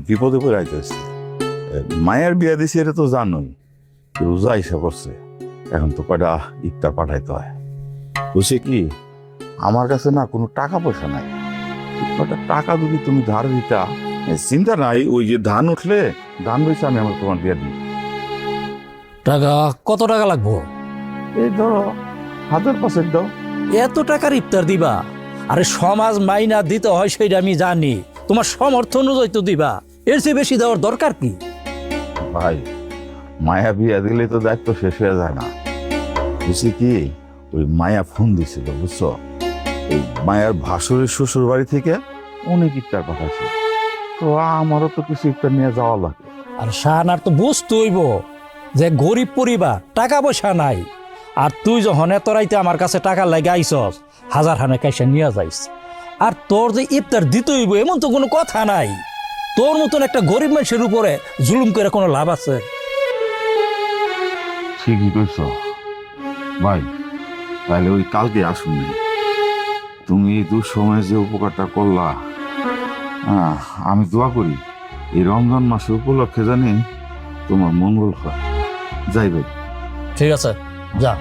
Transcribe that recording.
বিপদে পড়ে আইতেছে। মায়ের বিয়া দিছি এটা তো জানোই, রোজা এসে পড়ছে, এখন তো কয়টা ইফতার পাঠাইতে হয়। বুঝছি কি, আমার কাছে না কোনো টাকা পয়সা নাই, কয়টা টাকা যদি তুমি ধার দিতা, চিন্তা নাই, ওই যে ধান উঠলে ধান বেশি আমি আমার তোমার বিয়া দিই। টাকা কত টাকা লাগবো? এই ধরো 1000-5,000 দাও। এত টাকার ইফতার দিবা? আরে সমাজ মাইনা দিতে হয় সেটা আমি জানি, তোমার সমর্থ অনুযায়ী তো দিবা, এর চেয়ে বেশি দেওয়ার দরকার কি? ভাই, মায়া বিয়া দিলে তো দায়িত্ব শেষ হয়ে যায় না। বুঝছি কি, ওই মায়া ফোন দিছিল বুঝছো, এই মায়ার ভাসুরের শ্বশুর বাড়ি থেকে অনেক ইফতার পাঠাইছে, তো আমারও তো কিছু ইফতার নিয়ে যাওয়া লাগে। আর শাহানার তো বুঝতে হইব যে গরিব পরিবার, টাকা পয়সা নাই, আর তুই যখন এত রাইতে আমার কাছে টাকা লাগে আইসস, হাজার হানে কাইসা নিয়ে যাইস, আর তোর যে ইফতার দিতে হইব এমন তো কোনো কথা নাই। তোর মতন একটা গরিব মানুষের উপরে জুলুম করে কোনো লাভ আছে? ঠিকই কইছ ভাই, তাহলে ওই কালকে আসুন। তুমি এই দুঃসময়ে যে উপকারটা করলা, আমি দোয়া করি এই রমজান মাসে উপলক্ষে জানি তোমার মঙ্গল হয়। যাই ভাই। ঠিক আছে, যা।